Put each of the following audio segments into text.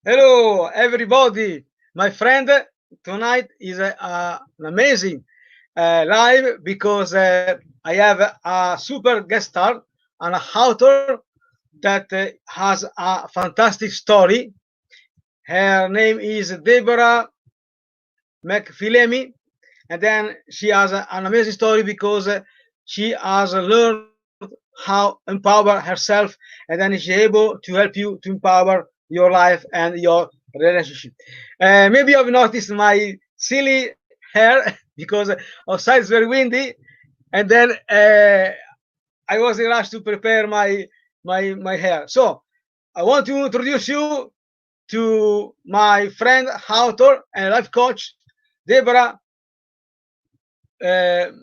Hello, everybody. My friend, tonight is an amazing live because I have a super guest star, an author that has a fantastic story. Her name is Deborah McPhilemy, and then she has an amazing story because she has learned how empower herself, and then she's able to help you to empower your life and your relationship. Maybe you've noticed my silly hair because outside it's very windy, and then I was in rush to prepare my hair. So I want to introduce you to my friend, author, and life coach, Deborah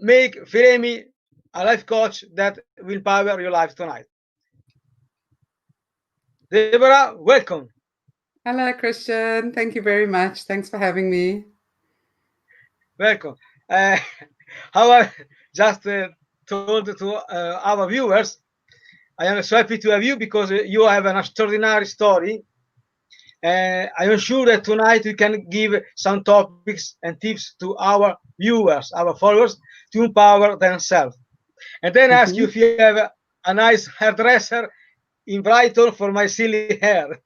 make Firemi a life coach that will power your life tonight. Deborah, welcome. Hello, Christian. Thank you very much. Thanks for having me. Welcome. Uh, how I just told to our viewers, I am so happy to have you because you have an extraordinary story. I am sure that tonight we can give some topics and tips to our viewers, our followers, to empower themselves. And then ask you Mhm. if you have a nice hairdresser in Brighton for my silly hair.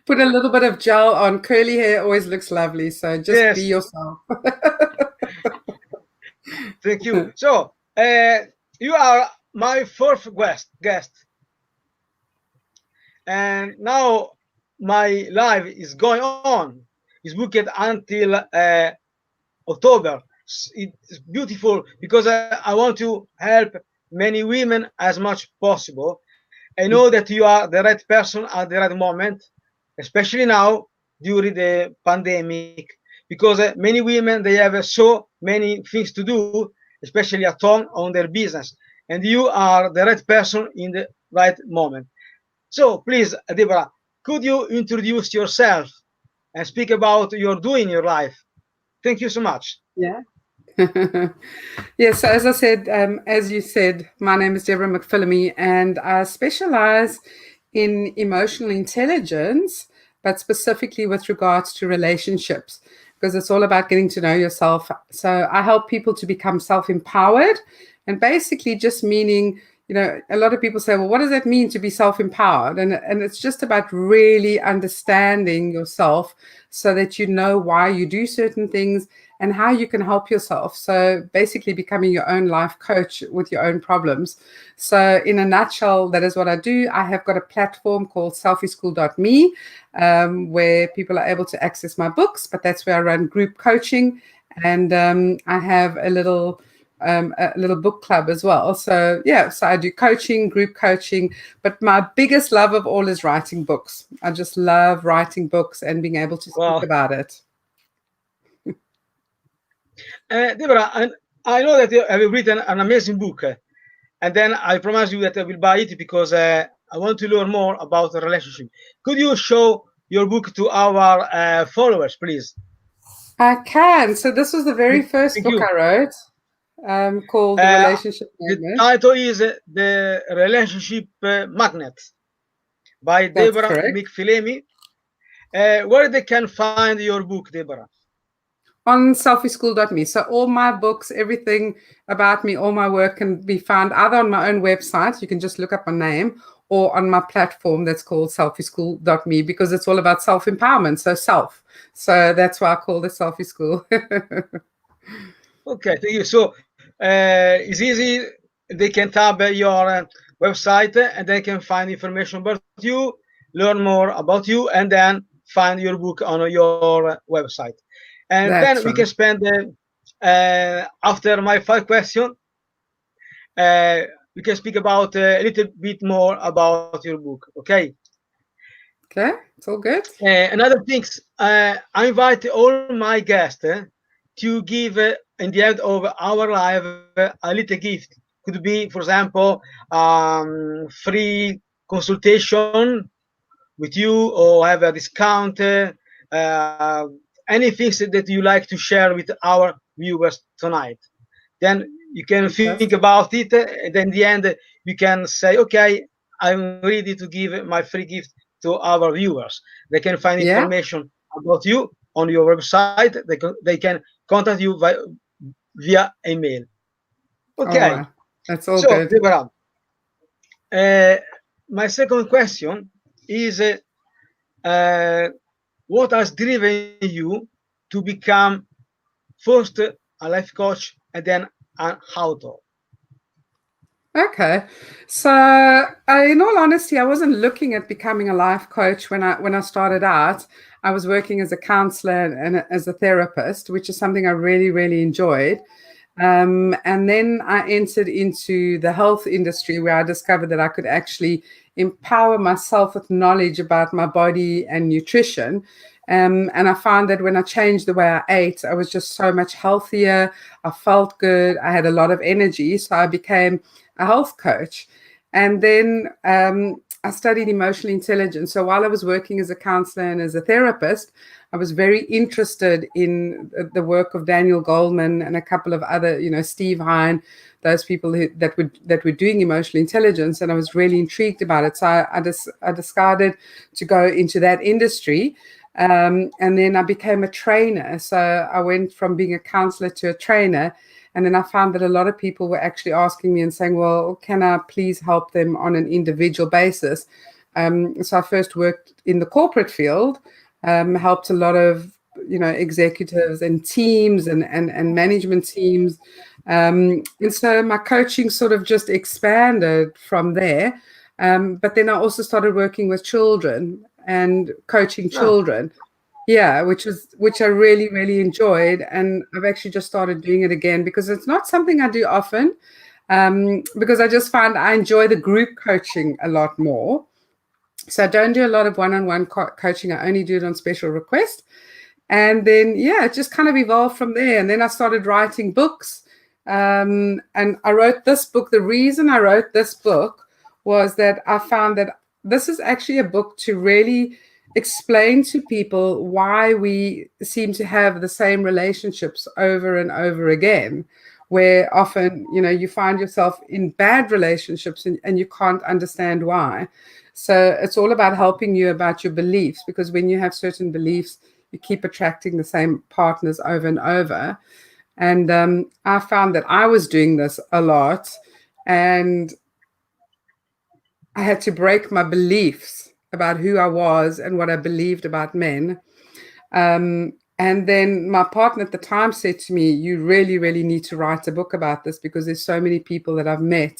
Put a little bit of gel on. Curly hair always looks lovely, so just be Yes, yourself. thank you. So, you are my fourth guest, and now my live is going on. It's booked until October. It's beautiful because I want to help many women as much possible. I know that you are the right person at the right moment, especially now during the pandemic, because many women they have so many things to do, especially at home on their business, and you are the right person in the right moment. So please, Deborah, could you introduce yourself and speak about your doing in your life? Thank you so much. Yeah. Yes, so as I said, as you said, my name is Deborah McPhilemy, and I specialize in emotional intelligence, but specifically with regards to relationships, because it's all about getting to know yourself. So I help people to become self-empowered, and basically just meaning, a lot of people say, well, what does that mean to be self-empowered? And it's just about really understanding yourself so that you know why you do certain things and how you can help yourself. So basically becoming your own life coach with your own problems. So in a nutshell, that is what I do. I have got a platform called selfieschool.me, where people are able to access my books, but that's where I run group coaching. And I have a little book club as well. So yeah, so I do coaching, group coaching, but my biggest love of all is writing books. I just love writing books and being able to speak Wow. about it. Deborah, I know that you have written an amazing book, and then I promise you that I will buy it because I want to learn more about the relationship. Could you show your book to our followers, please? I can. So this was the very first Thank book you. I wrote, called The Uh, Relationship the Magnet. title is The Relationship Magnet by That's Deborah correct. McPhilemy. Where they can find your book, Deborah? On selfieschool.me. So all my books, everything about me, all my work can be found either on my own website. You can just look up my name, or on my platform that's called selfieschool.me, because it's all about self-empowerment. So self. So that's why I call it Selfie School. Okay, thank you. So it's easy. They can tab your website and they can find information about you, learn more about you, and then find your book on your website. And then That's we can right. spend after my five questions, uh, we can speak about a little bit more about your book. Okay. Okay. It's all good. Another thing, I invite all my guests to give, in the end of our live, a little gift. Could be, for example, free consultation with you, or have a discount, anything that you like to share with our viewers tonight. Then you can think Fantastic. about it, and then in the end, you can say, okay, I'm ready to give my free gift to our viewers. They can find Yeah. information about you on your website. They can contact you via email. Oh, Okay. wow. That's all So, good. Deborah, uh, my second question is uh, what has driven you to become first a life coach and then an author? Okay. So, in all honesty, I wasn't looking at becoming a life coach when I started out. I was working as a counselor and as a therapist, which is something I really, really enjoyed. And then I entered into the health industry where I discovered that I could actually empower myself with knowledge about my body and nutrition. And I found that when I changed the way I ate, I was just so much healthier. I felt good. I had a lot of energy. So I became a health coach. And then I studied emotional intelligence. So while I was working as a counselor and as a therapist, I was very interested in the work of Daniel Goleman and a couple of other, Steve Hine, those people that were doing emotional intelligence, and I was really intrigued about it. So I decided to go into that industry, and then I became a trainer. So I went from being a counselor to a trainer. And then I found that a lot of people were actually asking me and saying, well, can I please help them on an individual basis? So I first worked in the corporate field, helped a lot of executives and teams and management teams. And so my coaching sort of just expanded from there. But then I also started working with children and coaching Ah, children. Yeah, which I really, really enjoyed. And I've actually just started doing it again because it's not something I do often. Because I just find I enjoy the group coaching a lot more. So I don't do a lot of one-on-one coaching. I only do it on special request. And then, yeah, it just kind of evolved from there. And then I started writing books. And I wrote this book. The reason I wrote this book was that I found that this is actually a book to really explain to people why we seem to have the same relationships over and over again, where often, you find yourself in bad relationships and you can't understand why. So it's all about helping you about your beliefs, because when you have certain beliefs, you keep attracting the same partners over and over. And I found that I was doing this a lot, and I had to break my beliefs about who I was and what I believed about men. And then my partner at the time said to me, you really, really need to write a book about this, because there's so many people that I've met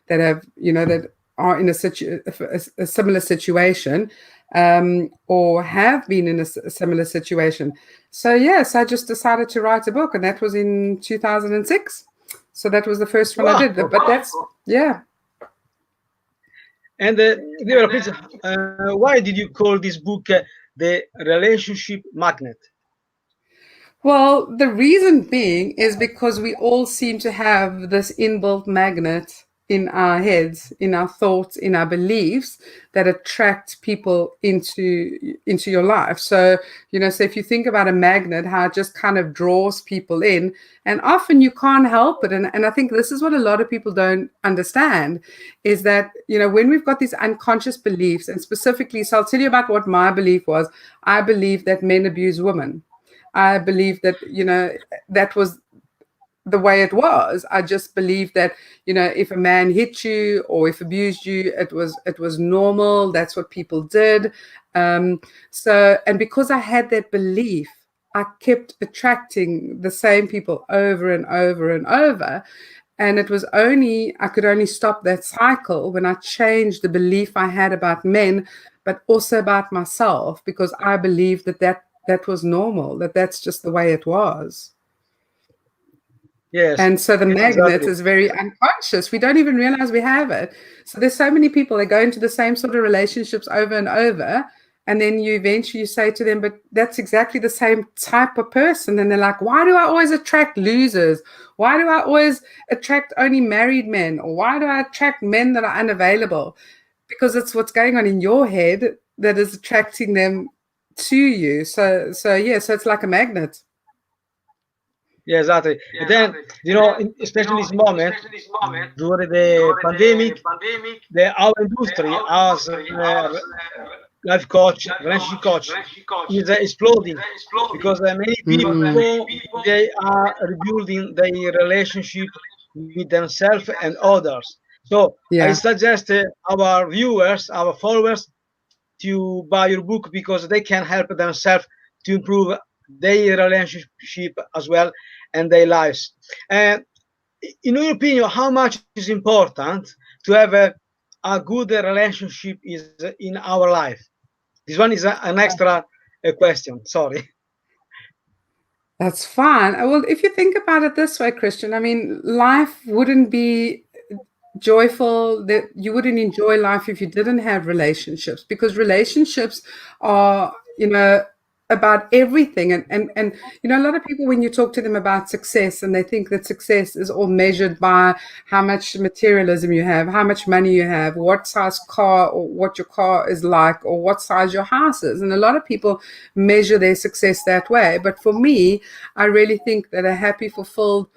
that have, that are in a similar situation, or have been in a similar situation. So, yes, I just decided to write a book, and that was in 2006. So that was the first one I did. wow. But that's, yeah. And Deborah, please, why did you call this book The Relationship Magnet? Well, the reason being is because we all seem to have this inbuilt magnet in our heads, in our thoughts, in our beliefs that attract people into your life. So, so if you think about a magnet, how it just kind of draws people in, and often you can't help it. And I think this is what a lot of people don't understand, is that, when we've got these unconscious beliefs, and specifically, so I'll tell you about what my belief was. I believe that men abuse women. I believe that, that was the way it was. I just believed that, if a man hit you or if abused you, it was normal. That's what people did. And because I had that belief, I kept attracting the same people over and over and over. And I could only stop that cycle when I changed the belief I had about men, but also about myself, because I believed that was normal, that's just the way it was. Yes, And so the magnet exactly. is very unconscious. We don't even realize we have it. So there's so many people that go into the same sort of relationships over and over. And then you eventually say to them, but that's exactly the same type of person. And they're like, why do I always attract losers? Why do I always attract only married men? Or why do I attract men that are unavailable? Because it's what's going on in your head that is attracting them to you. So yeah, so it's like a magnet. Yeah, exactly. And then, especially this moment during the pandemic, our industry as life coach, relationship coach, is exploding because many people they are rebuilding their relationship with themselves and others. So I Yeah. suggest our viewers, our followers, to buy your book because they can help themselves to improve their relationship as well and their lives. And in your opinion, how much is important to have a good relationship is in our life? This one is an extra question. Sorry. That's fine. Well, if you think about it this way, Christian, I mean, life wouldn't be joyful, that you wouldn't enjoy life if you didn't have relationships, because relationships are, about everything. And a lot of people, when you talk to them about success, and they think that success is all measured by how much materialism you have, how much money you have, what size car, or what your car is like, or what size your house is. And a lot of people measure their success that way. But for me, I really think that a happy, fulfilled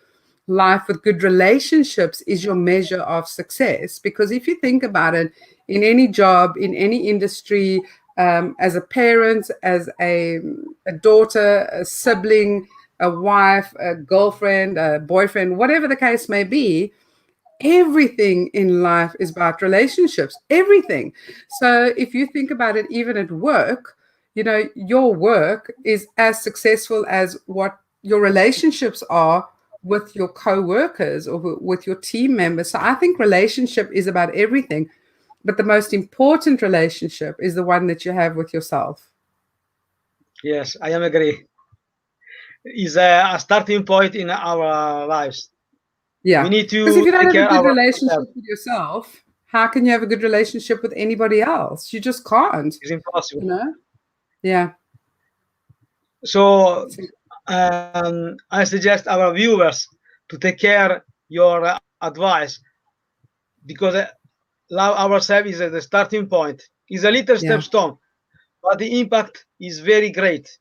life with good relationships is your measure of success. Because if you think about it, in any job, in any industry, as a parent, as a daughter, a sibling, a wife, a girlfriend, a boyfriend, whatever the case may be, everything in life is about relationships, everything. So if you think about it, even at work, your work is as successful as what your relationships are with your co-workers or with your team members. So I think relationship is about everything, but the most important relationship is the one that you have with yourself. Yes, I am agree. Is a starting point in our lives. We Yeah, need because if to you don't take have a care good of ourselves. relationship with yourself, how can you have a good relationship with anybody else? You just can't, It's impossible. you know? Yeah. So I suggest our viewers to take care your advice because love ourselves is the starting point. It's a little Yeah. stepstone, but the impact is very great.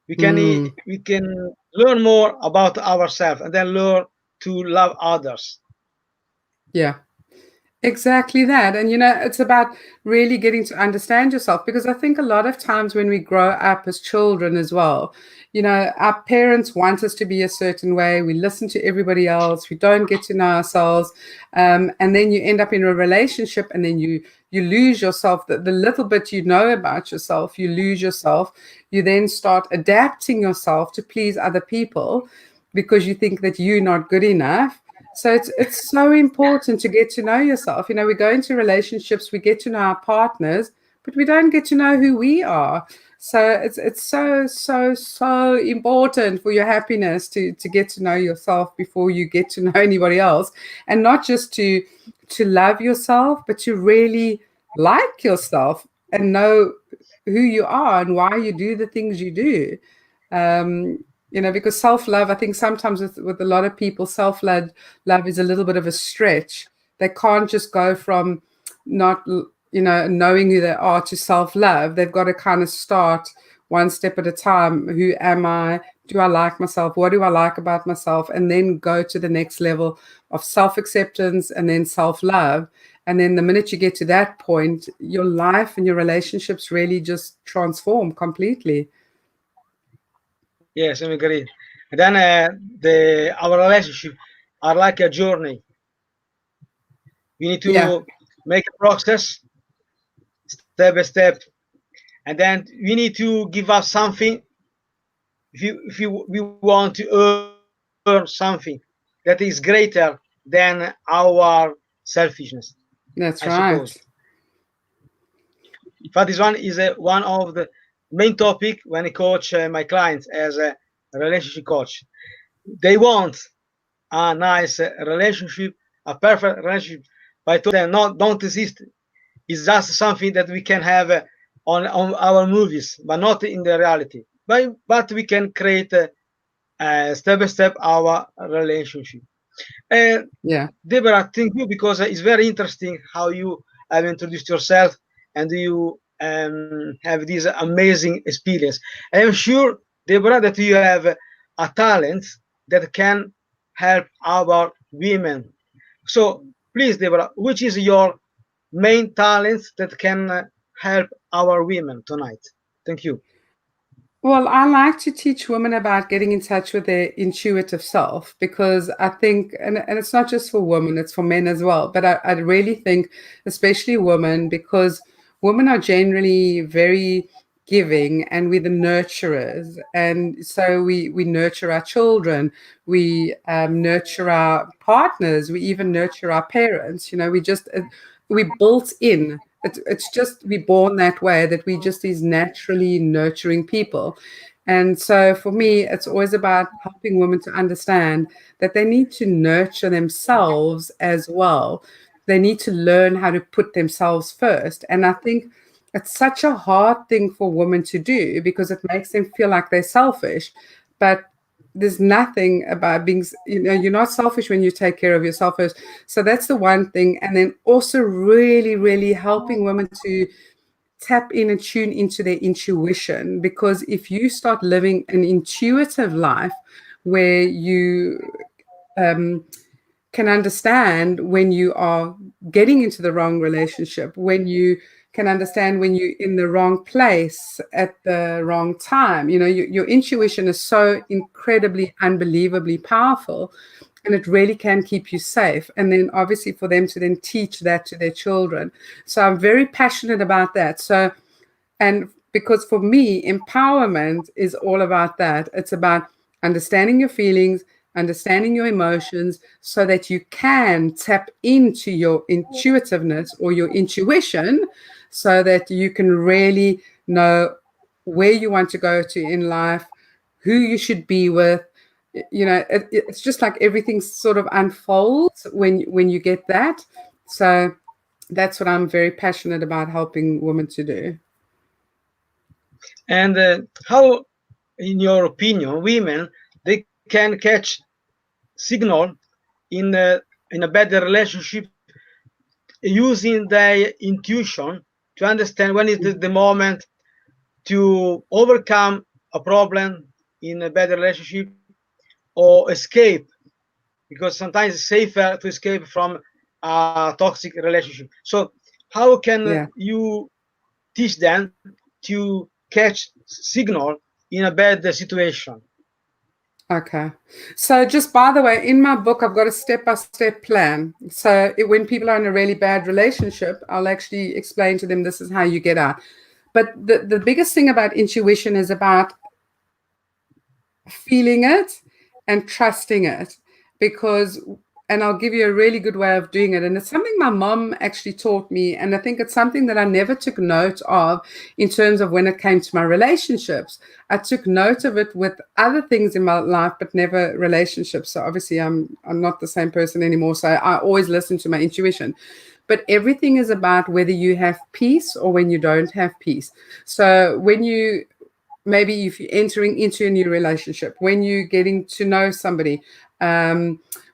Mm, We can learn more about ourselves and then learn to love others. yeah. Exactly that. And, it's about really getting to understand yourself, because I think a lot of times when we grow up as children as well, our parents want us to be a certain way. We listen to everybody else. We don't get to know ourselves. And then you end up in a relationship, and then you lose yourself. The little bit you know about yourself, you lose yourself. You then start adapting yourself to please other people because you think that you're not good enough. So it's so important to get to know yourself. We go into relationships, we get to know our partners, but we don't get to know who we are. So it's so important for your happiness to get to know yourself before you get to know anybody else, and not just to love yourself, but to really like yourself and know who you are and why you do the things you do. Because self-love, I think sometimes with a lot of people, self love is a little bit of a stretch. They can't just go from not, knowing who they are to self-love. They've got to kind of start one step at a time. Who am I? Do I like myself? What do I like about myself? And then go to the next level of self-acceptance and then self-love. And then the minute you get to that point, your life and your relationships really just transform completely. Yes, I agree. And then the our relationship are like a journey. We need Yeah. to make a process step by step, and then we need to give up something if we want to earn something that is greater than our selfishness. I That's suppose. right. In fact, this one is one of the main topic when I coach my clients as a relationship coach. They want a nice relationship, a perfect relationship. But I told them, no, don't exist. It's just something that we can have on our movies, but not in the reality. But we can create step by step our relationship. And Yeah. Deborah, thank you because it's very interesting how you have introduced yourself and you have this amazing experience. I am sure, Deborah, that you have a talent that can help our women. So please, Deborah, which is your main talents that can help our women tonight? Thank you. Well, I like to teach women about getting in touch with their intuitive self because I think, and it's not just for women, it's for men as well. But I really think, especially women, because women are generally very giving and we're the nurturers. And so we nurture our children, we nurture our partners, we even nurture our parents. We built in. It's just we're born that way that we just these naturally nurturing people. And so for me, it's always about helping women to understand that they need to nurture themselves as well. They need to learn how to put themselves first. And I think it's such a hard thing for women to do because it makes them feel like they're selfish. But there's nothing about being, you're not selfish when you take care of yourself first. So that's the one thing. And then also really, really helping women to tap in and tune into their intuition. Because if you start living an intuitive life where you um, can understand when you are getting into the wrong relationship, when you can understand when you're in the wrong place at the wrong time. Your intuition is so incredibly, unbelievably powerful, and it really can keep you safe. And then obviously for them to then teach that to their children. So I'm very passionate about that. So, and because for me, empowerment is all about that. It's about understanding your feelings, understanding your emotions, so that you can tap into your intuitiveness or your intuition, so that you can really know where you want to go to in life, who you should be with. It's just like everything sort of unfolds when you get that. So that's what I'm very passionate about helping women to do. And how, in your opinion, women they can catch signal in a better relationship using their intuition to understand when is the moment to overcome a problem in a better relationship or escape, because sometimes it's safer to escape from a toxic relationship. So how can Yeah. you teach them to catch signal in a bad situation? Okay. So just by the way, in my book, I've got a step-by-step plan. So when people are in a really bad relationship, I'll actually explain to them this is how you get out. But the biggest thing about intuition is about feeling it and trusting it, because and I'll give you a really good way of doing it, and it's something my mom actually taught me, and I think it's something that I never took note of in terms of when it came to my relationships. I took note of it with other things in my life but never relationships. So obviously I'm not the same person anymore, so I always listen to my intuition. But everything is about whether you have peace or when you don't have peace. So when you maybe if you're entering into a new relationship, when you're getting to know somebody,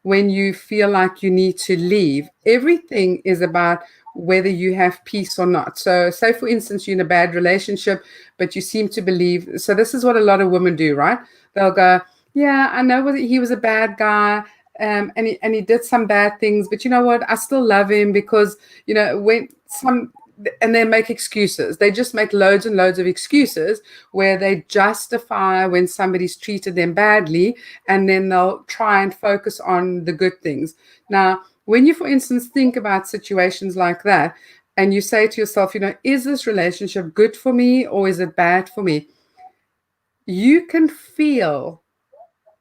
when you feel like you need to leave, everything is about whether you have peace or not. So say for instance you're in a bad relationship but you seem to believe, so this is what a lot of women do, right? They'll go, yeah, I know he was a bad guy, and he did some bad things, but you know what, I still love him because when some, and they make excuses. They just make loads and loads of excuses where they justify when somebody's treated them badly, and then they'll try and focus on the good things. Now, when you, for instance, think about situations like that, and you say to yourself, is this relationship good for me or is it bad for me? You can feel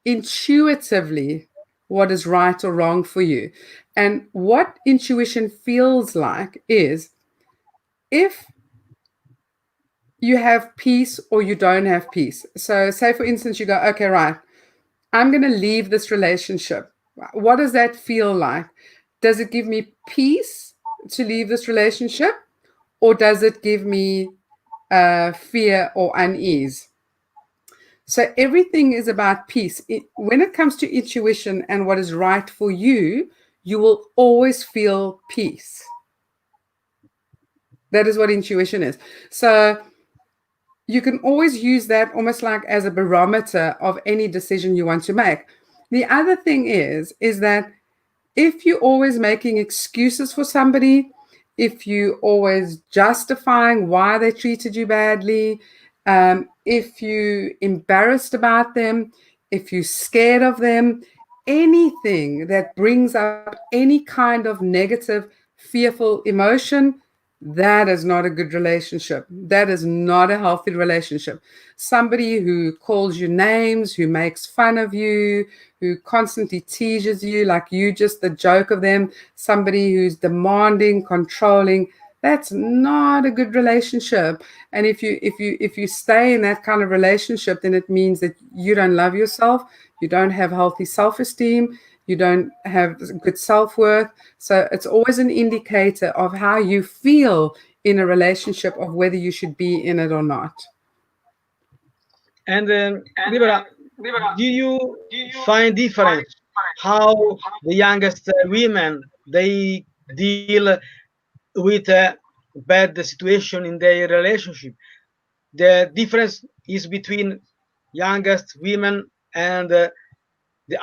intuitively what is right or wrong for you. And what intuition feels like is, if you have peace or you don't have peace. So say for instance you go, okay, right, I'm going to leave this relationship. What does that feel like? Does it give me peace to leave this relationship, or does it give me fear or unease? So everything is about peace. When it comes to intuition and what is right for you, you will always feel peace. That is what intuition is. So you can always use that almost like as a barometer of any decision you want to make. The other thing is that if you're always making excuses for somebody, if you always justifying why they treated you badly, if you embarrassed about them, if you're scared of them, anything that brings up any kind of negative, fearful emotion, that is not a good relationship. That is not a healthy relationship. Somebody who calls you names, who makes fun of you, who constantly teases you like you just the joke of them, somebody who's demanding, controlling, that's not a good relationship. And if you stay in that kind of relationship, then it means that you don't love yourself, you don't have healthy self-esteem, you don't have good self-worth. So it's always an indicator of how you feel in a relationship, of whether you should be in it or not. And Deborah, do you find difference how the youngest women they deal with a bad situation in their relationship? The difference is between youngest women and the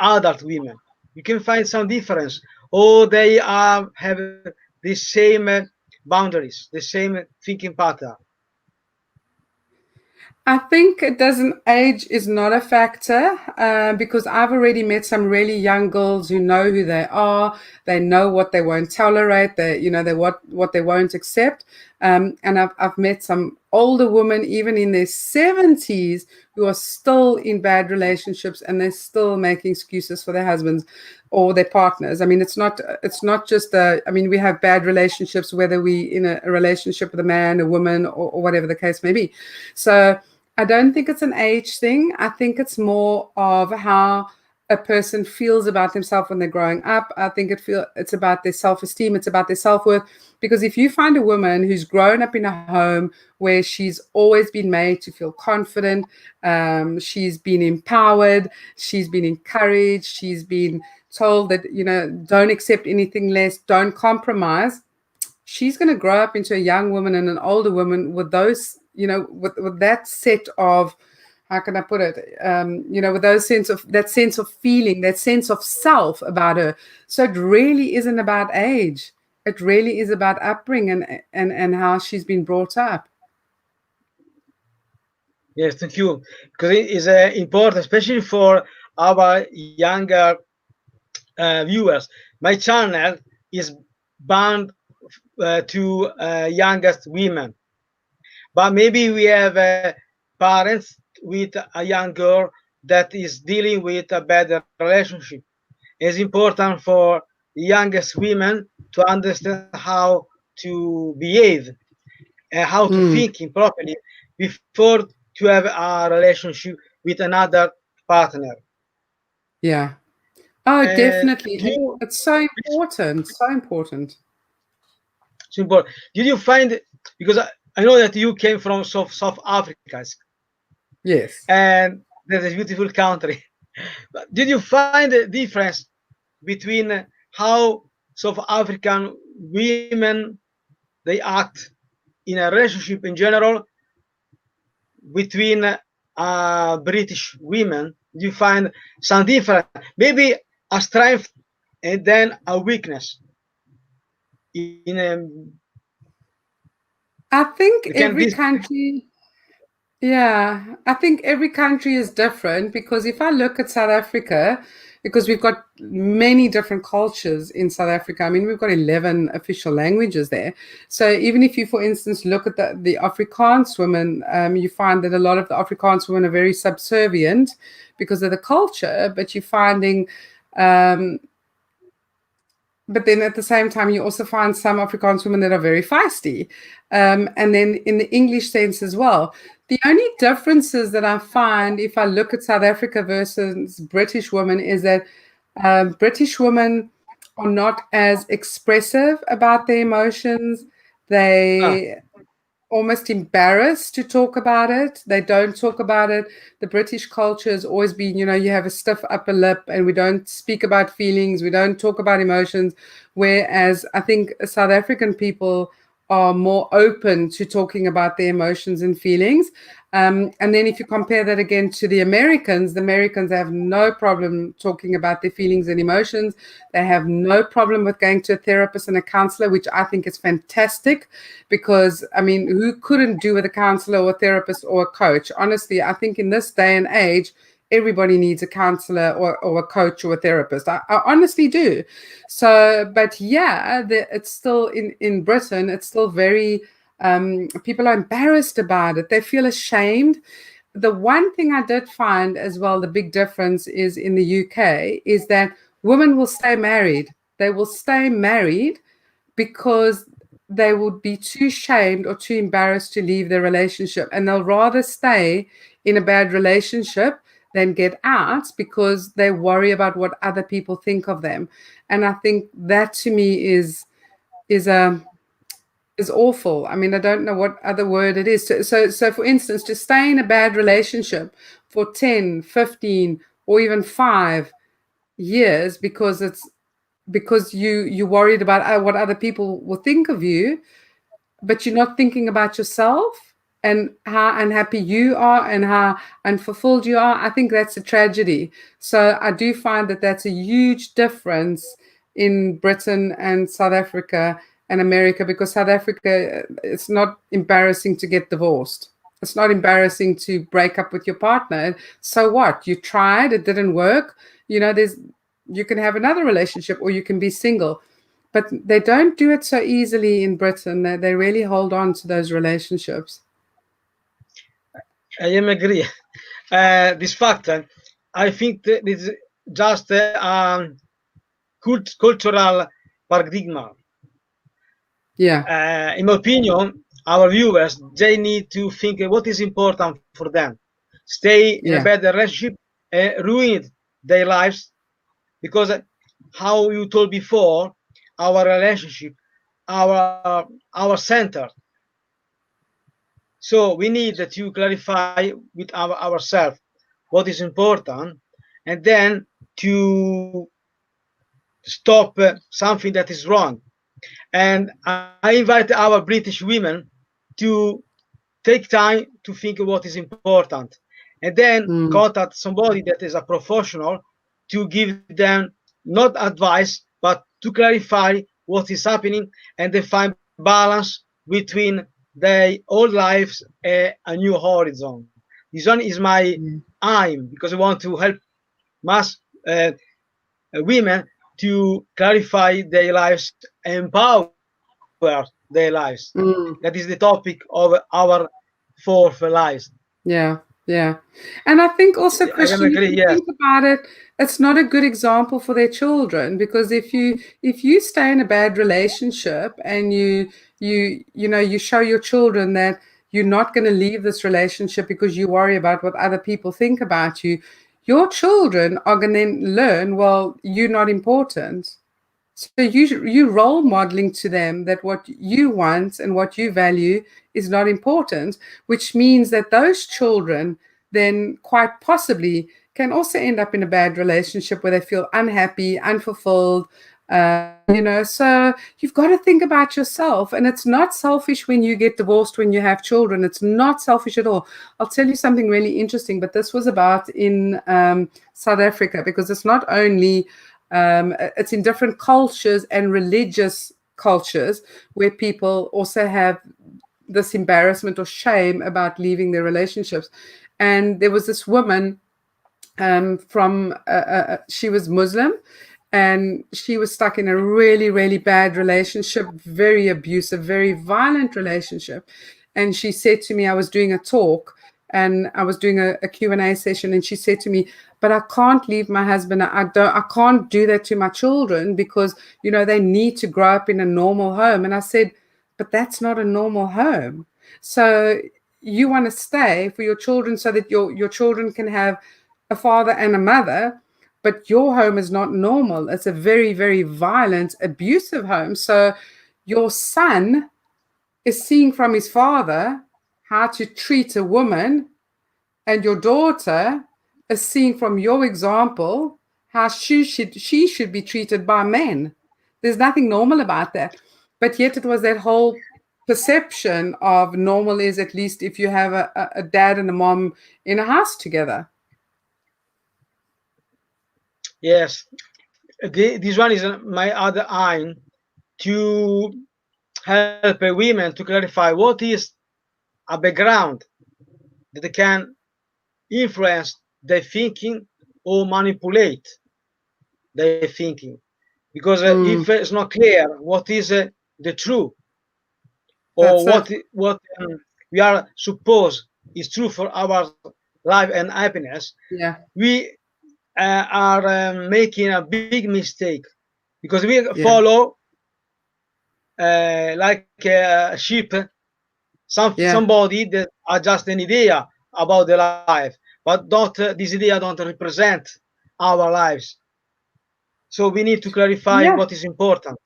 adult women. You can find some difference, or they are have the same boundaries, the same thinking pattern. I think it doesn't age is not a factor, because I've already met some really young girls who know who they are. They know what they won't tolerate. They what they won't accept. And I've met some older women, even in their 70s, who are still in bad relationships, and they're still making excuses for their husbands or their partners. I mean, it's not just I mean, we have bad relationships, whether we in a relationship with a man, a woman, or whatever the case may be. So I don't think it's an age thing. I think it's more of how a person feels about themselves when they're growing up. I think it's about their self-esteem, it's about their self-worth. Because if you find a woman who's grown up in a home where she's always been made to feel confident, she's been empowered, she's been encouraged, she's been told that, don't accept anything less, don't compromise, she's going to grow up into a young woman and an older woman with those, with that set of, how can I put it, with that sense of feeling, that sense of self about her. So it really isn't about age. It really is about upbringing and how she's been brought up. Yes, thank you. Because it is important, especially for our younger viewers. My channel is bound to youngest women, but maybe we have parents with a young girl that is dealing with a bad relationship. It's important for the youngest women to understand how to behave and how to think properly before to have a relationship with another partner. Yeah. Oh, Do definitely. you, It's so important. So important. simple, did you find, because I know that you came from South Africa, Yes. and that's a beautiful country. But did you find a difference between how South African women they act in a relationship in general between British women? Do you find some difference? Maybe a strength and then a weakness. In I think you can every this. country, yeah, I think every country is different, because if I look at South Africa, because we've got many different cultures in South Africa. I mean, we've got 11 official languages there. So even if you, for instance, look at the Afrikaans women, you find that a lot of the Afrikaans women are very subservient because of the culture, but you're finding um, but then at the same time, you also find some Afrikaans women that are very feisty. And then in the English sense as well. The only differences that I find if I look at South Africa versus British women is that British women are not as expressive about their emotions. Ah, They almost embarrassed to talk about it. They don't talk about it. The British culture has always been, you have a stiff upper lip and we don't speak about feelings. We don't talk about emotions. Whereas I think South African people are more open to talking about their emotions and feelings. And then if you compare that again to the Americans have no problem talking about their feelings and emotions. They have no problem with going to a therapist and a counselor, which I think is fantastic because, I mean, who couldn't do with a counselor or a therapist or a coach? Honestly, I think in this day and age, everybody needs a counselor or a coach or a therapist. I honestly do. So, but yeah, it's still in Britain, it's still very, people are embarrassed about it. They feel ashamed. The one thing I did find as well, the big difference is in the UK, is that women will stay married. They will stay married because they would be too shamed or too embarrassed to leave their relationship. And they'll rather stay in a bad relationship than get out because they worry about what other people think of them. And I think that to me is a is awful. I mean, I don't know what other word it is. So for instance, to stay in a bad relationship for 10, 15, or even 5 years because you're worried about what other people will think of you, but you're not thinking about yourself and how unhappy you are and how unfulfilled you are. I think that's a tragedy. So I do find that that's a huge difference in Britain and South Africa and America, because South Africa, it's not embarrassing to get divorced. It's not embarrassing to break up with your partner. So what? You tried, it didn't work. You can have another relationship or you can be single. But they don't do it so easily in Britain. They really hold on to those relationships. I am agree. This fact, I think that this is just a cultural paradigm. Yeah, In my opinion, our viewers, they need to think what is important for them. Stay in a yeah. bad relationship, ruin their lives, because how you told before, our relationship, our center. So we need to clarify with ourselves what is important, and then to stop something that is wrong. And I invite our British women to take time to think what is important, and then Mm, contact somebody that is a professional to give them not advice but to clarify what is happening, and they find balance between their old lives and a new horizon. This one is my mm, aim, because I want to help mass women to clarify their lives, empower their lives. That is the mm. topic of our fourth lives. Yeah, yeah. And I think also, I am Christian, if agree. you Yes. think about it, it's not a good example for their children, because if you stay in a bad relationship and you show your children that you're not going to leave this relationship because you worry about what other people think about you, your children are going to learn, well, you're not important. So you role modeling to them that what you want and what you value is not important, which means that those children then quite possibly can also end up in a bad relationship where they feel unhappy, unfulfilled. So you've got to think about yourself, and it's not selfish when you get divorced when you have children. It's not selfish at all. I'll tell you something really interesting, but this was about in South Africa, because it's not only it's in different cultures and religious cultures where people also have this embarrassment or shame about leaving their relationships. And there was this woman she was Muslim, and she was stuck in a really, really bad relationship, very abusive, very violent relationship. And she said to me, I was doing a talk and I was doing a Q&A session, and she said to me, but I can't leave my husband. I can't do that to my children because, they need to grow up in a normal home. And I said, but that's not a normal home. So you want to stay for your children so that your children can have a father and a mother, but your home is not normal. It's a very, very violent, abusive home. So your son is seeing from his father how to treat a woman, and your daughter is seeing from your example how she should be treated by men. There's nothing normal about that. But yet it was that whole perception of normal is, at least if you have a dad and a mom in a house together. Yes, this one is my other eye to help women to clarify what is a background that can influence their thinking or manipulate their thinking. Because if Mm, it's not clear what is the truth or that's it. what we are supposed is true for our life and happiness, Yeah, we are making a big mistake because we yeah, follow like a sheep yeah. somebody that are just an idea about the life, but don't this idea don't represent our lives. So we need to clarify Yeah. what is important.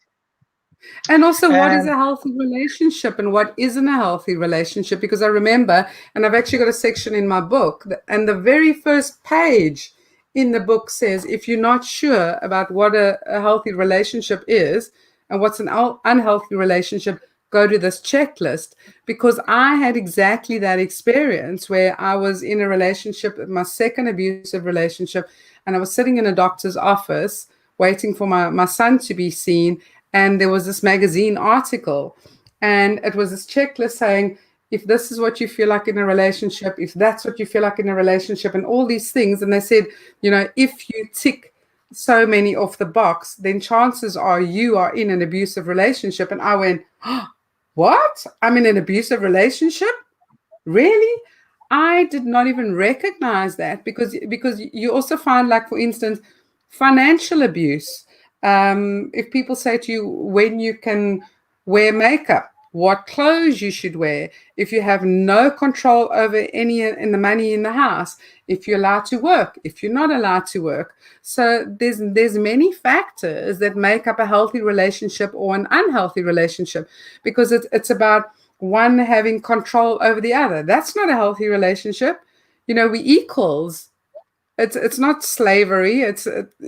And also, what is And a healthy relationship and what isn't a healthy relationship? Because I remember, and I've actually got a section in my book, and the very first page in the book says, if you're not sure about what a healthy relationship is and what's an unhealthy relationship, go to this checklist. Because I had exactly that experience where I was in a relationship, my second abusive relationship, and I was sitting in a doctor's office waiting for my son to be seen, and there was this magazine article, and it was this checklist saying, if this is what you feel like in a relationship, if that's what you feel like in a relationship, and all these things. And they said, if you tick so many off the box, then chances are you are in an abusive relationship. And I went, oh, what? I'm in an abusive relationship? Really? I did not even recognize that, because you also find, like, for instance, financial abuse. If people say to you when you can wear makeup, what clothes you should wear, if you have no control over any in the money in the house, if you're allowed to work, if you're not allowed to work. So there's many factors that make up a healthy relationship or an unhealthy relationship, because it's about one having control over the other. That's not a healthy relationship. We equals. It's not slavery.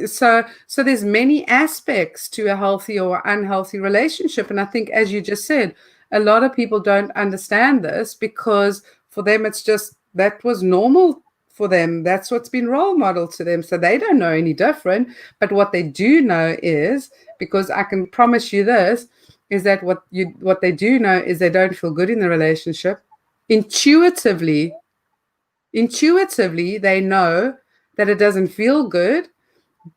So there's many aspects to a healthy or unhealthy relationship, and I think, as you just said, a lot of people don't understand this, because for them it's just that was normal for them. That's what's been role modeled to them. So they don't know any different. But what they do know is, because I can promise you this, is that what they do know is they don't feel good in the relationship. Intuitively they know that it doesn't feel good,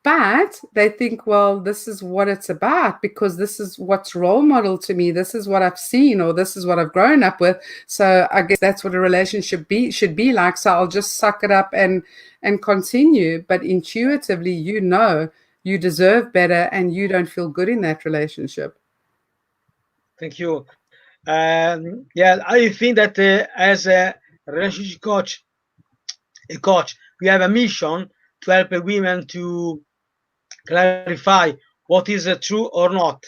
but they think, well, this is what it's about, because this is what's role model to me, this is what I've seen, or this is what I've grown up with. So I guess that's what a relationship should be like, so I'll just suck it up and continue. But intuitively, you deserve better, and you don't feel good in that relationship. thank you. Yeah, I think that as a relationship coach, we have a mission to help women to clarify what is true or not,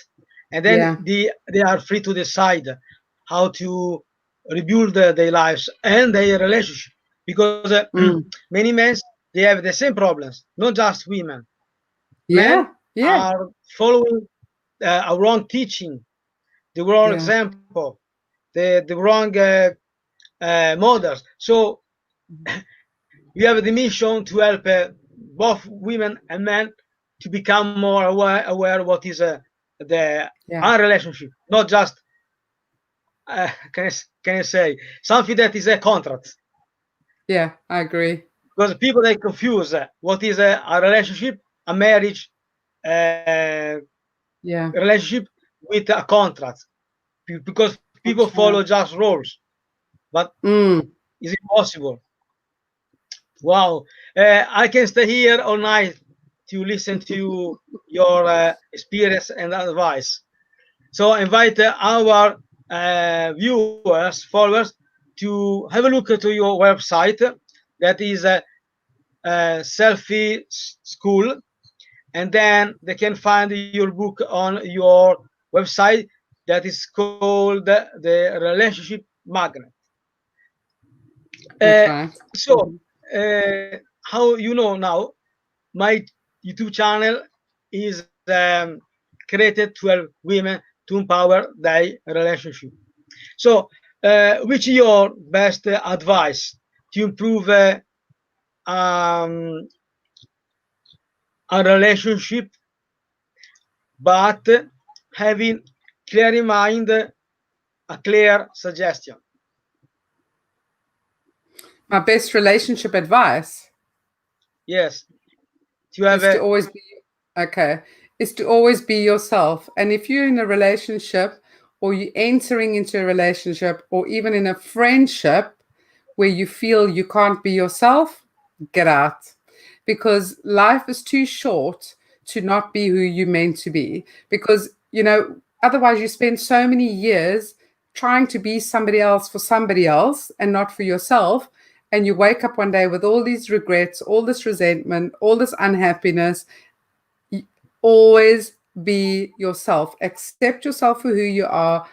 and then Yeah. they are free to decide how to rebuild their lives and their relationship. Because Mm. many men, they have the same problems, not just women. Men Yeah. Yeah. are following a wrong teaching, the wrong Yeah. example, the wrong models. So we have the mission to help both women and men to become more aware of what is the Yeah. our relationship, not just can I say something that is a contract. Yeah. I agree. Because people, they confuse what is a relationship, a marriage Yeah. relationship with a contract, because people That's follow right. just rules, but Mm. it's impossible. Wow, I can stay here all night to listen to your experience and advice. So I invite our viewers, followers, to have a look to your website. That is Selfie School, and then they can find your book on your website. That is called the Relationship Magnet. That's Uh, right. so, how you know now, my YouTube channel is created to help women to empower their relationship. So, which is your best advice to improve um, a relationship, but having clear in mind a clear suggestion? My best relationship advice Yes, to have is to a always be okay, is to always be yourself. And if you're in a relationship or you're entering into a relationship or even in a friendship where you feel you can't be yourself, get out. Because life is too short to not be who you're meant to be. Because, otherwise you spend so many years trying to be somebody else for somebody else and not for yourself. And you wake up one day with all these regrets, all this resentment, all this unhappiness. Always be yourself. Accept yourself for who you are.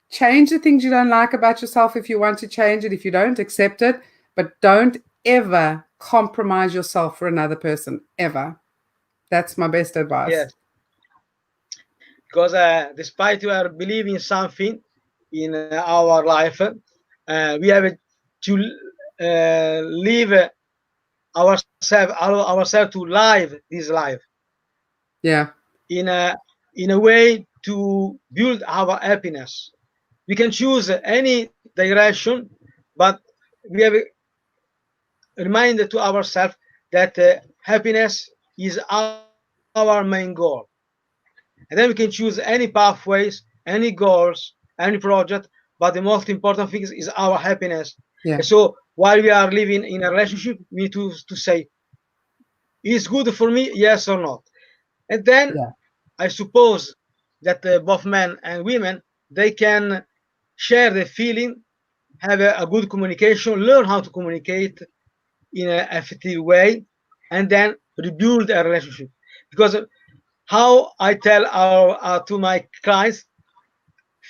Change the things you don't like about yourself if you want to change it. If you don't, accept it. But don't ever compromise yourself for another person, ever. That's my best advice. yes, because despite we are believing something in our life, we have to live ourselves to live this life Yeah. in a way to build our happiness. We can choose any direction, but we have reminded to ourselves that happiness is our main goal. And then we can choose any pathways, any goals, any project, but the most important thing is our happiness. And Yeah. so while we are living in a relationship, we need to say, is good for me, yes or not? And then Yeah. I suppose that both men and women, they can share the feeling, have a good communication, learn how to communicate in an effective way, and then rebuild a relationship. Because how I tell to my clients,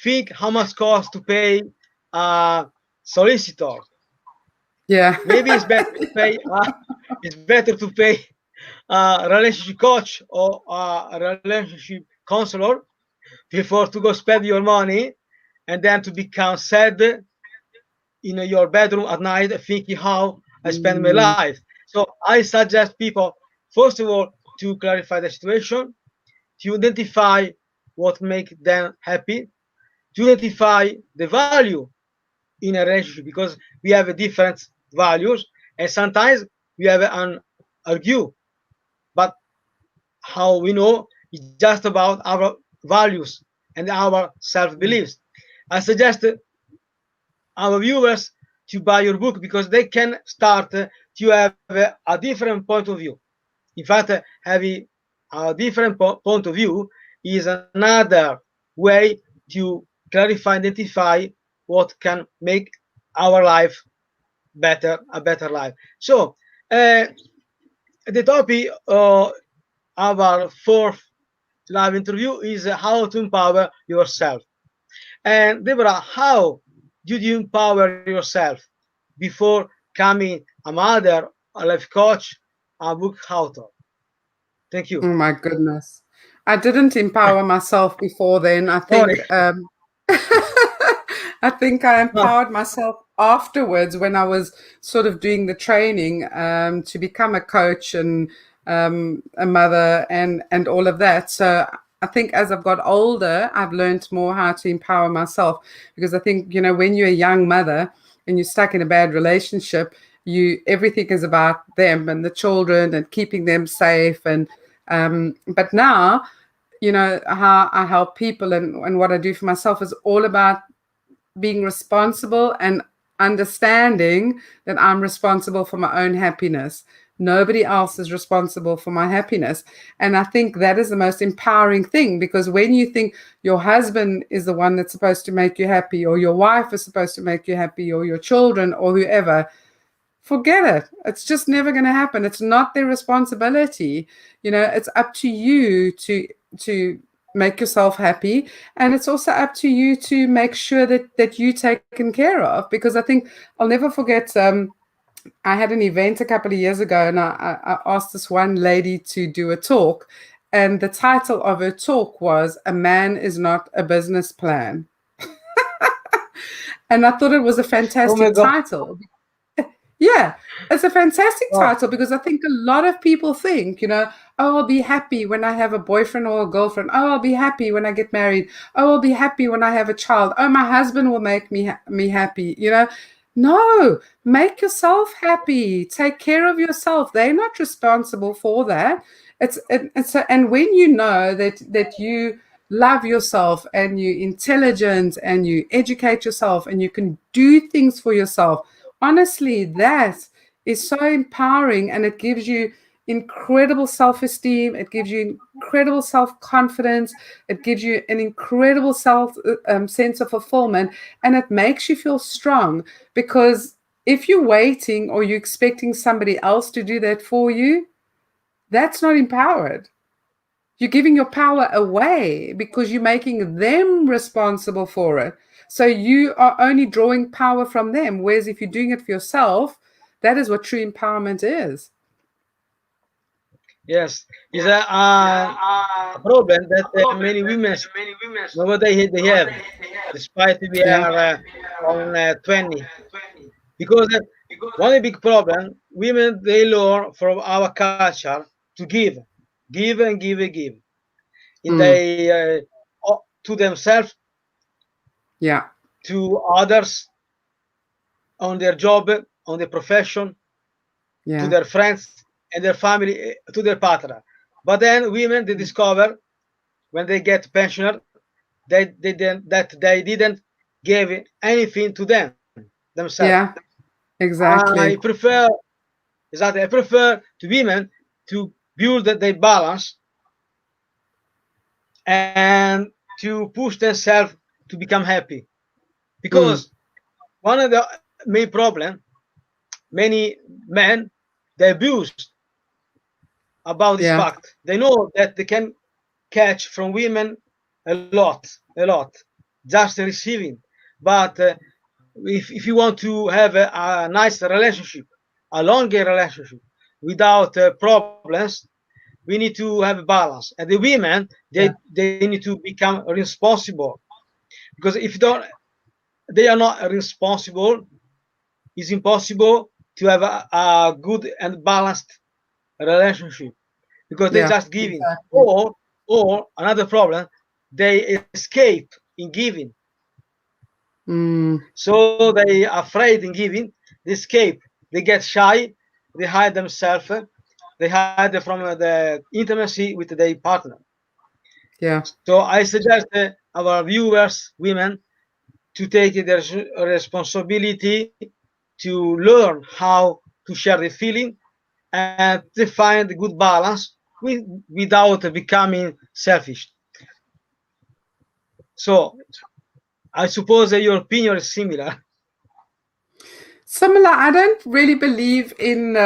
think how much cost to pay a solicitor. Yeah. Maybe it's better to pay. It's better to pay a relationship coach or a relationship counselor before to go spend your money and then to become sad in your bedroom at night thinking how I spend my Mm, life. So I suggest people, first of all, to clarify the situation, to identify what makes them happy, to identify the value in a relationship because we have different values and sometimes we have an argue, but how we know is just about our values and our self mm. beliefs. I suggest our viewers to buy your book because they can start to have a different point of view. In fact, having a different point of view is another way to clarify, identify what can make our life better, a better life. So, the topic of our fourth live interview is how to empower yourself. And Deborah, how did you empower yourself before becoming a mother, a life coach, a book author? Thank you. Oh my goodness. I didn't empower myself before then. I Sorry. think I think I Ah, empowered myself afterwards when I was sort of doing the training to become a coach and a mother and all of that. So I think as I've got older, I've learned more how to empower myself because I think, when you're a young mother and you're stuck in a bad relationship, everything is about them and the children and keeping them safe. But now, how I help people and what I do for myself is all about being responsible and understanding that I'm responsible for my own happiness. Nobody else is responsible for my happiness. And I think that is the most empowering thing because when you think your husband is the one that's supposed to make you happy, or your wife is supposed to make you happy, or your children, or whoever, forget it. It's just never going to happen. It's not their responsibility. It's up to you to make yourself happy, and it's also up to you to make sure that you're taken care of. Because I think I'll never forget. I had an event a couple of years ago, and I asked this one lady to do a talk, and the title of her talk was "A Man Is Not a Business Plan." And I thought it was a Oh my fantastic God. title. Yeah, it's a fantastic Oh, title because I think a lot of people think, oh, I'll be happy when I have a boyfriend or a girlfriend. Oh, I'll be happy when I get married. Oh, I'll be happy when I have a child. Oh, my husband will make me happy. No, make yourself happy. Take care of yourself. They're not responsible for that. And when you know that you love yourself and you're intelligent and you educate yourself and you can do things for yourself. Honestly, that is so empowering, and it gives you incredible self-esteem. It gives you incredible self-confidence. It gives you an incredible sense of fulfillment, and it makes you feel strong, because if you're waiting or you're expecting somebody else to do that for you, that's not empowered. You're giving your power away because you're making them responsible for it. So you are only drawing power from them. Whereas if you're doing it for yourself, that is what true empowerment is. yes. It's a problem that many women nowadays they have, despite we Yeah. are on 20. Because one big problem, women they learn from our culture to give and give and give. In Mm. they to themselves, Yeah. to others, on their job, on their profession, to Yeah. their friends and their family, to their partner. But then women they discover when they get pensioner they didn't give anything to them themselves. Yeah. I Exactly. prefer exactly. I prefer to women to build their balance and to push themselves to become happy. Mm. Because one of the main problem, many men they abuse about this Yeah. fact. They know that they can catch from women a lot, just receiving. But if you want to have a nice relationship, a longer relationship without problems, we need to have a balance. And the women, Yeah. they need to become responsible, because if they are not responsible, it's impossible to have a good and balanced relationship, because they Yeah. just giving. Exactly. Or another problem, they escape in giving. Mm. So they afraid in giving, they escape, they get shy, they hide themselves, they hide from the intimacy with their partner. Yeah. So I suggest our viewers, women, to take their responsibility to learn how to share the feeling and to find a good balance without becoming selfish. So I suppose that your opinion is similar. Similar. I don't really believe in.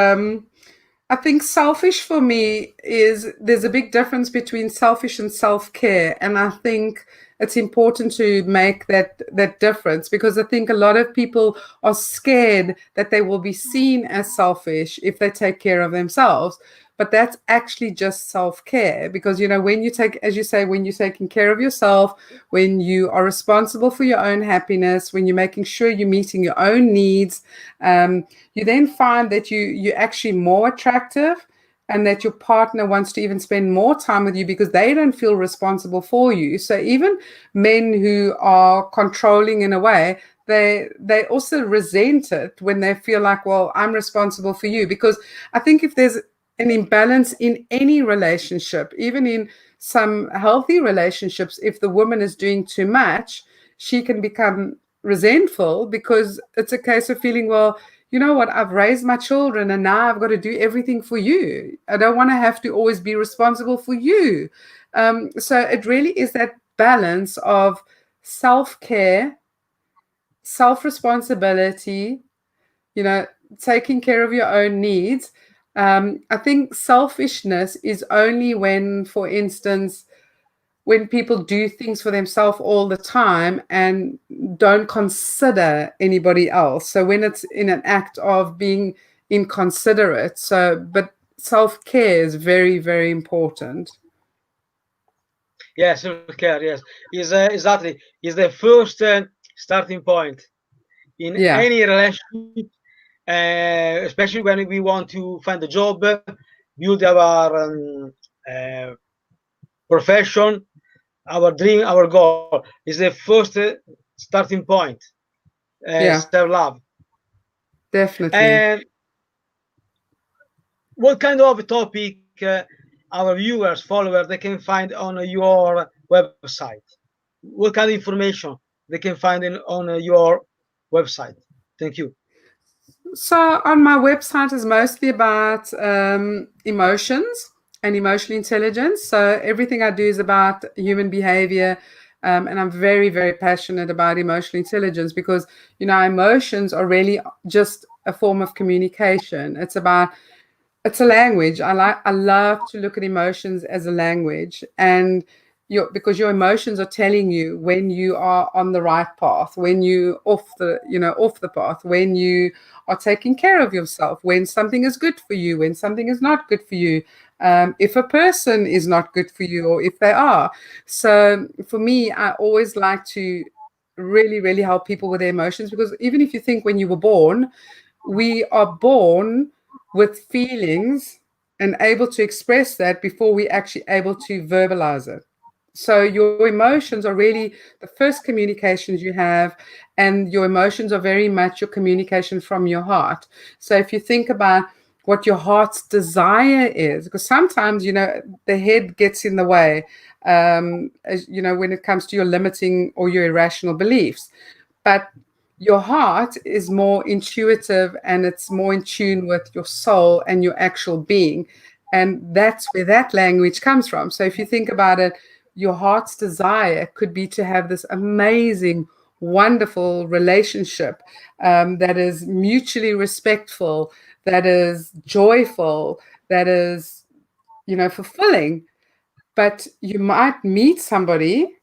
I think selfish for me is there's a big difference between selfish and self care, and I think it's important to make that difference, because I think a lot of people are scared that they will be seen as selfish if they take care of themselves. But that's actually just self care, because when you take, as you say, when you're taking care of yourself, when you are responsible for your own happiness, when you're making sure you're meeting your own needs, you then find that you're actually more attractive, and that your partner wants to even spend more time with you because they don't feel responsible for you. So even men who are controlling in a way, they also resent it when they feel like, well, I'm responsible for you. Because I think if there's an imbalance in any relationship, even in some healthy relationships, if the woman is doing too much, she can become resentful, because it's a case of feeling, well, you know what, I've raised my children and now I've got to do everything for you. I don't want to have to always be responsible for you. So it really is that balance of self-care, self-responsibility, you know, taking care of your own needs. I think selfishness is only when, for instance, when people do things for themselves all the time and don't consider anybody else. So when it's in an act of being inconsiderate. But self-care is very, very important. Yes, self care. Yes, is exactly is the first starting point. in Yeah. any relationship, especially when we want to find a job, build our profession, our dream, our goal is the first starting point. Yeah. Self-love. Definitely. And what kind of topic our viewers, followers, they can find on your website? What kind of information they can find on your website? Thank you. So on my website is mostly about emotions and emotional intelligence. So everything I do is about human behavior. And I'm very, very passionate about emotional intelligence because, our emotions are really just a form of communication. It's a language. I love to look at emotions as a language, and because your emotions are telling you when you are on the right path, when you off the path, when you are taking care of yourself, when something is good for you, when something is not good for you, if a person is not good for you or if they are. So for me, I always like to really, really help people with their emotions, because even if you think when you were born, we are born with feelings and able to express that before we actually able to verbalize it. So your emotions are really the first communications you have, and your emotions are very much your communication from your heart. So if you think about what your heart's desire is, because sometimes the head gets in the way, when it comes to your limiting or your irrational beliefs, but your heart is more intuitive and it's more in tune with your soul and your actual being. And that's where that language comes from. So if you think about it, your heart's desire could be to have this amazing, wonderful relationship that is mutually respectful, that is joyful, that is, fulfilling. But you might meet somebody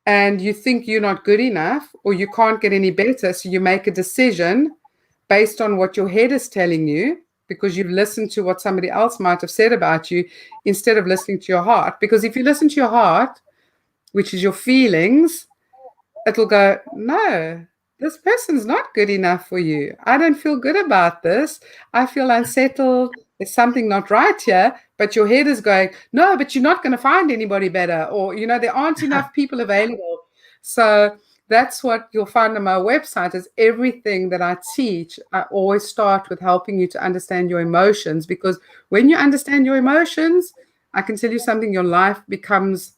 and you think you're not good enough or you can't get any better. So you make a decision based on what your head is telling you, because you've listened to what somebody else might have said about you instead of listening to your heart. Because if you listen to your heart, which is your feelings, it'll go, no, this person's not good enough for you. I don't feel good about this. I feel unsettled. There's something not right here. But your head is going, no, but you're not going to find anybody better. Or, there aren't enough people available. So that's what you'll find on my website is everything that I teach. I always start with helping you to understand your emotions, because when you understand your emotions, I can tell you something, your life becomes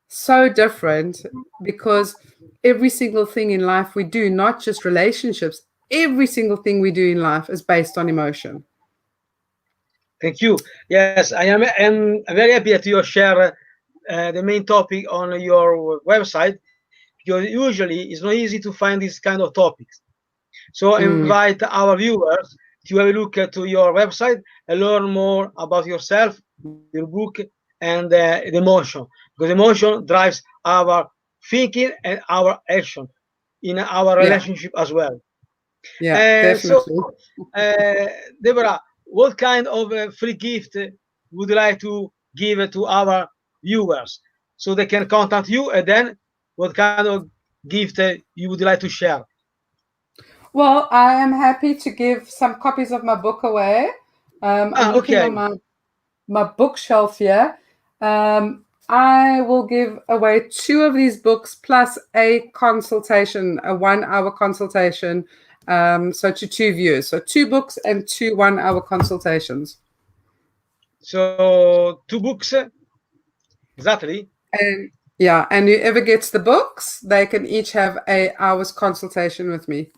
so different, because every single thing in life we do, not just relationships, every single thing we do in life is based on emotion. Thank you. Yes, I am very happy that you share the main topic on your website, because usually it's not easy to find this kind of topics. So I Mm, invite our viewers to have a look at your website and learn more about yourself, your book, and the emotion, because emotion drives our thinking and our action in our yeah, relationship as well. yeah, So, definitely. Deborah, what kind of free gift would you like to give to our viewers so they can contact you? And then, what kind of gift you would like to share? Well, I am happy to give some copies of my book away. I'm looking on Okay. my bookshelf here. I will give away two of these books plus a consultation, a 1 hour consultation. So to two viewers. So two books and two 1 hour consultations. So, two books, exactly. And yeah, and whoever gets the books, they can each have a hour's consultation with me.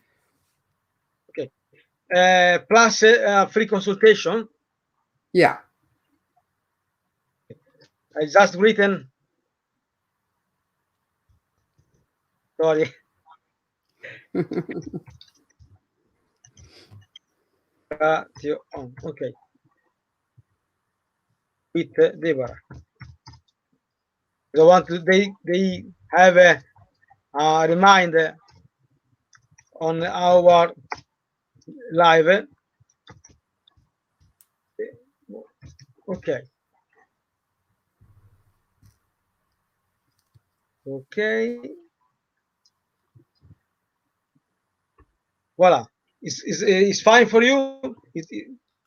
Okay. Plus free consultation. Yeah. I just written, sorry, okay, with Deborah. So want to, they have a reminder on our live. Okay, okay. Voila, it's fine for you.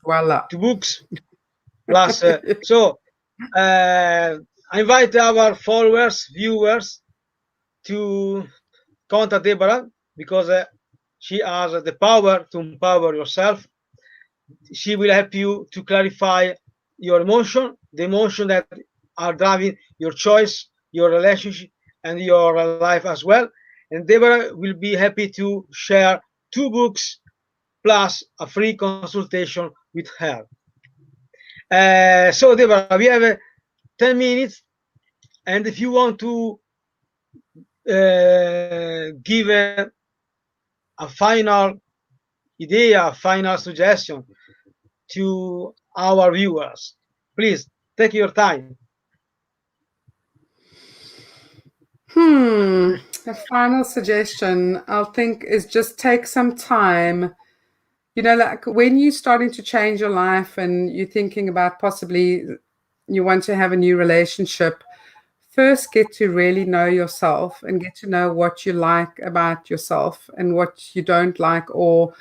Voila. Two books plus. So I invite our followers, viewers to contact Deborah because she has the power to empower yourself. She will help you to clarify your emotion, the emotion that are driving your choice, your relationship, and your life as well. And Deborah will be happy to share two books plus a free consultation with her. So Deborah, we have 10 minutes, and if you want to give a final idea, a final suggestion to our viewers, please take your time. A final suggestion I'll think is just take some time. You know, like when you're starting to change your life and you're thinking about possibly you want to have a new relationship, first get to really know yourself and get to know what you like about yourself and what you don't like. Or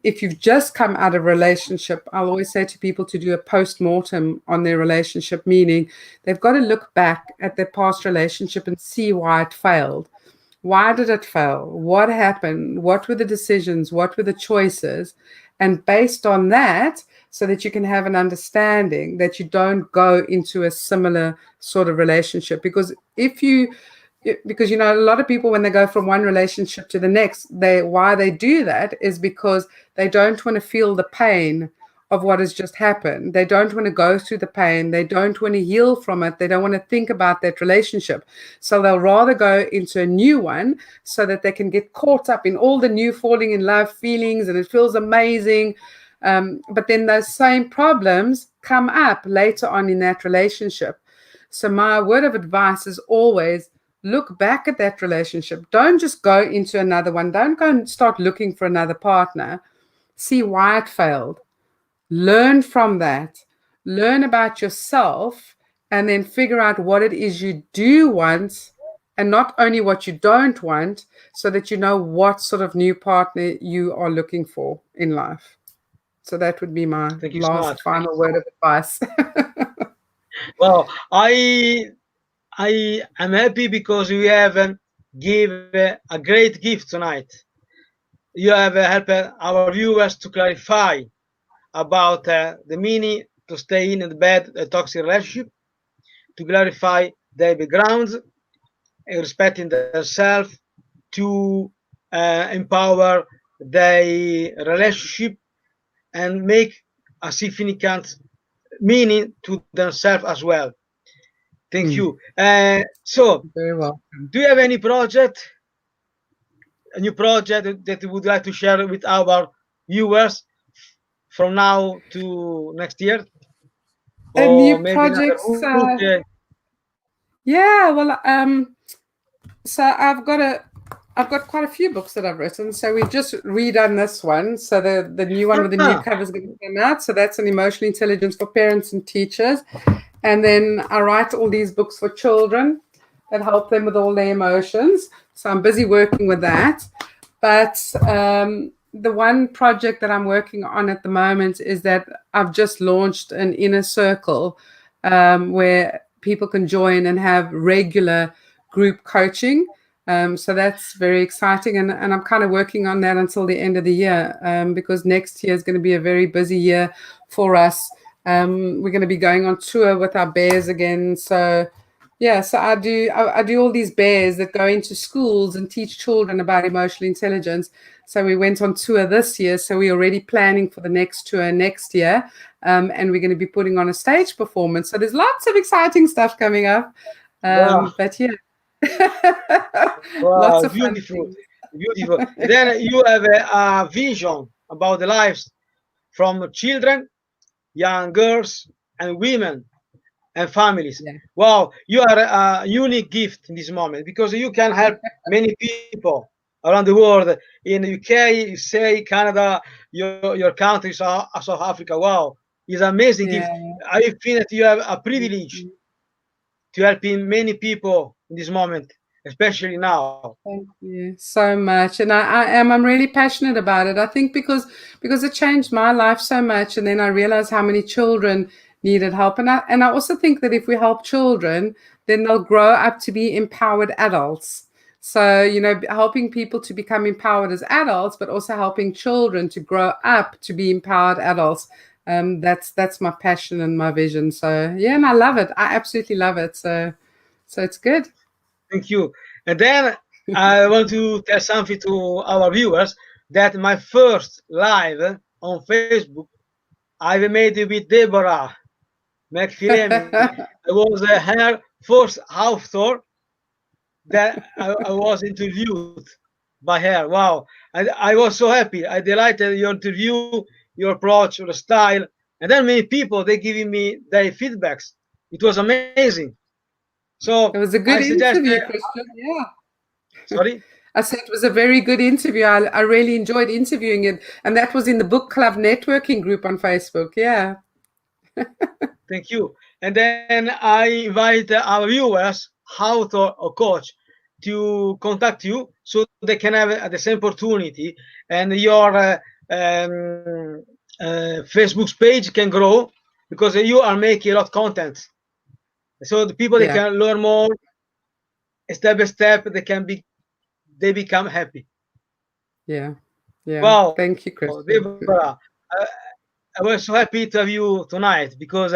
if you've just come out of a relationship, I'll always say to people to do a post-mortem on their relationship, meaning they've got to look back at their past relationship and see why it failed. Why did it fail? What happened? What were the decisions? What were the choices? And based on that, so that you can have an understanding that you don't go into a similar sort of relationship. Because because you know, a lot of people when they go from one relationship to the next, why they do that is because they don't want to feel the pain of what has just happened. They don't want to go through the pain. They don't want to heal from it. They don't want to think about that relationship. So they'll rather go into a new one so that they can get caught up in all the new falling in love feelings and it feels amazing. But then those same problems come up later on in that relationship. So my word of advice is always look back at that relationship. Don't just go into another one. Don't go and start looking for another partner. See why it failed. Learn from that. Learn about yourself and then figure out what it is you do want and not only what you don't want, so that you know what sort of new partner you are looking for in life. So that would be my Thank you so much. last final word of advice. Well, I am happy because we have give a great gift tonight. You have helped our viewers to clarify about the meaning to stay in a bad toxic relationship, to clarify their backgrounds, respecting themselves, to empower their relationship and make a significant meaning to themselves as well. Thank you. So, Very well. do you have any project, a new project that you would like to share with our viewers from now to next year, New or maybe another projects. book? Yeah, well, so I've got quite a few books that I've written. So we've just redone this one. So the new one with the new cover is going to come out. So that's an emotional intelligence for parents and teachers. And then I write all these books for children that help them with all their emotions. So I'm busy working with that. But the one project that I'm working on at the moment is that I've just launched an inner circle where people can join and have regular group coaching. So that's very exciting. And I'm kind of working on that until the end of the year because next year is going to be a very busy year for us. We're going to be going on tour with our bears again. So yeah, so I do all these bears that go into schools and teach children about emotional intelligence. So we went on tour this year. So we're already planning for the next tour next year. And we're going to be putting on a stage performance. So there's lots of exciting stuff coming up. Wow. But yeah, lots Wow, of fun beautiful, things. beautiful. Then you have a vision about the lives from children, young girls, and women and families. Yeah. Wow, you are a unique gift in this moment because you can help many people around the world. In the UK, say Canada, your country, South Africa. Wow, it's an amazing gift. Yeah. I feel that you have a Thank privilege you. to helping many people in this moment. especially now. Thank you so much. And I'm really passionate about it. I think because it changed my life so much, and then I realized how many children needed help. And I also think that if we help children, then they'll grow up to be empowered adults. So, helping people to become empowered as adults, but also helping children to grow up to be empowered adults. That's my passion and my vision. So yeah, and I love it. I absolutely love it. So it's good. Thank you. And then I want to tell something to our viewers that my first live on Facebook I've made with Deborah McPhilemy. I was her first author that I was interviewed by her. Wow. I was so happy. I delighted your interview, your approach, your style. And then many people, they giving me their feedbacks. It was amazing. So It was a I good suggest, interview, Christian. Yeah. sorry? I said it was a very good interview. I really enjoyed interviewing it. And that was in the book club networking group on Facebook. Yeah. Thank you. And then I invite our viewers, author or coach, to contact you so they can have the same opportunity and your Facebook page can grow because you are making a lot of content. So the people they Yeah. can learn more step by step. They become happy. Yeah. Yeah. Wow, Thank you, Christian. Deborah, I was so happy to have you tonight because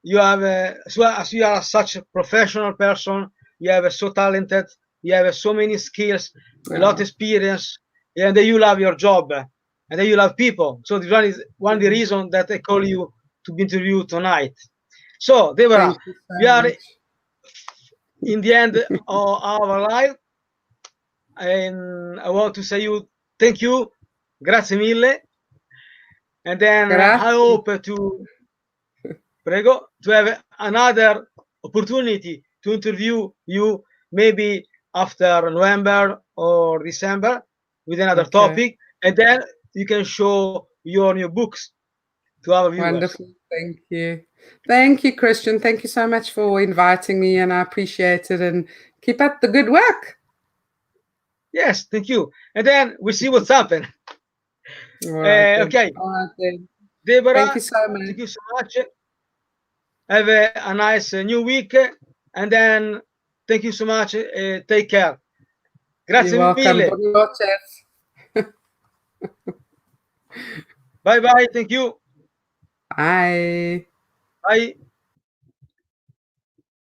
you have as you are such a professional person, you have so talented, you have so many skills, a lot of Oh, experience, and then you love your job, and then you love people. So this one is one of the yeah. reason that I call you to be interviewed tonight. So Deborah, Thank you we so are much. in the end of our life, and I want to say you thank you, grazie mille, and then I Grazie. hope to prego, to have another opportunity to interview you maybe after November or December with another Okay. topic, and then you can show your new books to our viewers. Wonderful. Thank you. Thank you, Christian. Thank you so much for inviting me, and I appreciate it. And keep up the good work. Yes, thank you. And then we see what's happened. All right, then. Okay, All right, then. Thank Deborah, you so much. thank you so much. Have a nice new week, and then thank you so much. Take care. You're Grazie welcome. mille. Buenas noches. Bye bye. Thank you. Bye. Bye.